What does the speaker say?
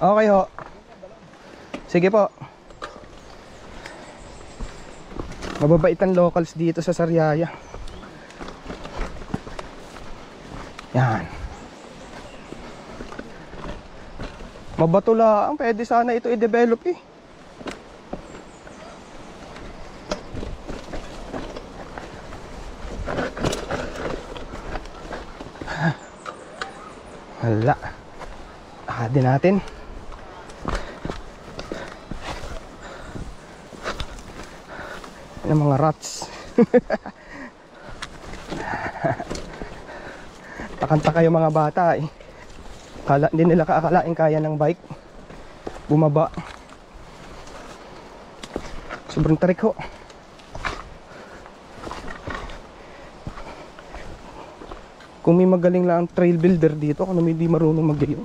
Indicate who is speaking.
Speaker 1: Okay ho. Sige po. Mababaitan locals dito sa Sariaya. Yan. Mabato lang. Pwede sana ito i-develop eh. Hala. Akadin natin. Yung mga rats. Takanta kayo mga bata eh. Hindi nila kaakalain kaya ng bike bumaba. Sobrang tarik ho. Kung may magaling lang trail builder dito, kung hindi marunong mag-gayo,